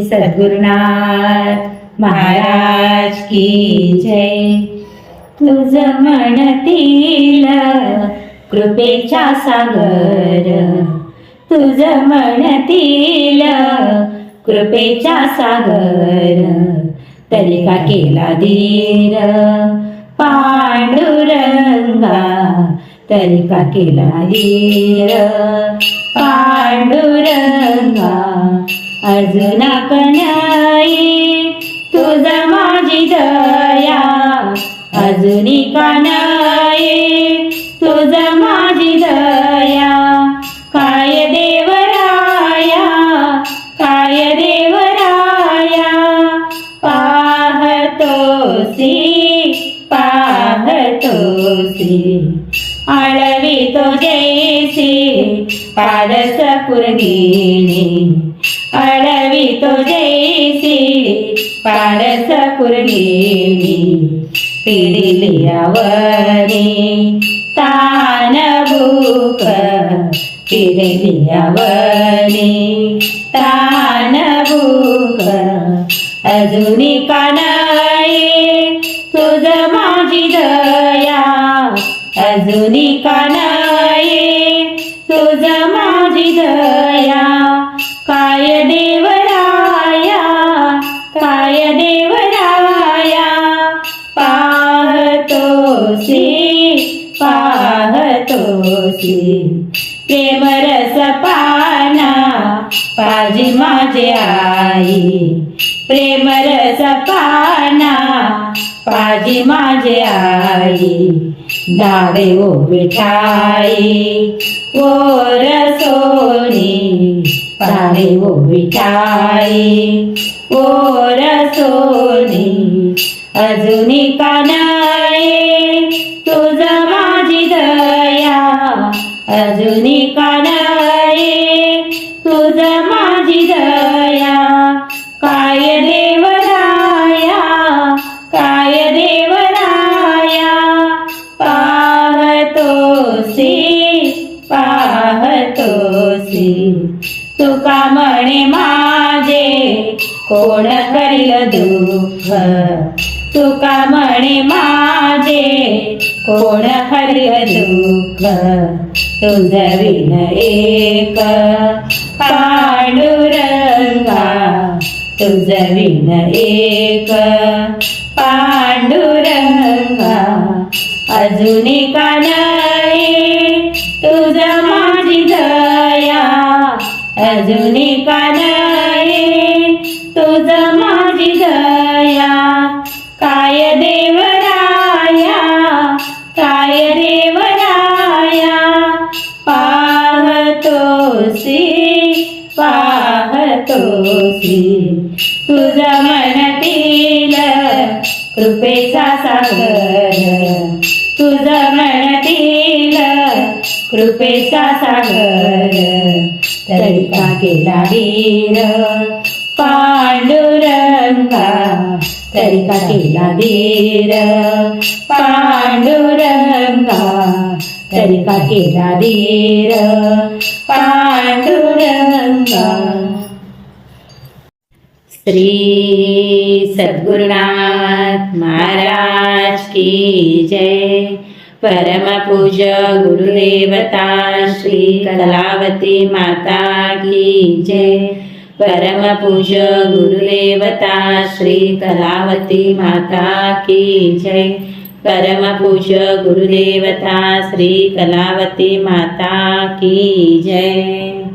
सद्गुरुनाथ महाराज की जय। तुझ म्हणतील कृपेचा सागर, तुझ म्हणतील कृपेचा सागर, तरी का केला धीर पांडुरंगा, तरी का केला धीर पांडुरंगा। अजून कनाई तुझ माझी दया, अजूनी कनाई तुझ माझी दया। काय देवराया, काय देवराया, पाहतोसी पाहतोसी। आळवी तो जैसी पारस पुरगिणी, आळवी तो जैसी पारस पुरगिणी। पिडिली आवनी तान भूक, पिडिली आवनी तान भूक। अजूनी कानाई तुझ माझी दया, अजूनी कानाई तुझ माझी दया। काय देवराया, काय देवराया, पाहतोसी पाहतोसी। प्रेमरस पाना पाजी माझे आई, प्रेमरस पाना पाजी माझे आई। दावे ओ विठाई ओ रसोनी, पावे ओ विठाई ओ रसोनी। अजूनी कानाई तुझ माझी दया, अजूनी कानाई तुझ माझी दया। काय देवराया, काय देवराया, पाहतोसी पाहतोसी। तुका म्हणे माझे कोण करील दुःख, तुका म्हणे माझे कोण हरिल दुःख। तुझ विन एक पांडुरंगा, तुझ विन एक पांडुरंगा। अजूनी कानाई तुझ माझी दया, अजूनी कानाई तुझ माझी दया। काय देवराया, काय देवराया, पाहतोसी पाहतोसी। तुझ म्हणतील कृपेचा सागर, तुझ म्हणतील कृपेचा सागर, तरी का केला धीर पांडुरंगा, तरी का केला धीर पांडुरंगा, तरी का केला धीर पांडुरंगा। श्री सद्गुरुनाथ महाराज की जय। परम पूज्य गुरुदेवता श्री कलावती माता की जय। परम पूज्य गुरुदेवता श्री कलावती माता की जय। परम पूज्य गुरुदेवता श्री कलावती माता की जय।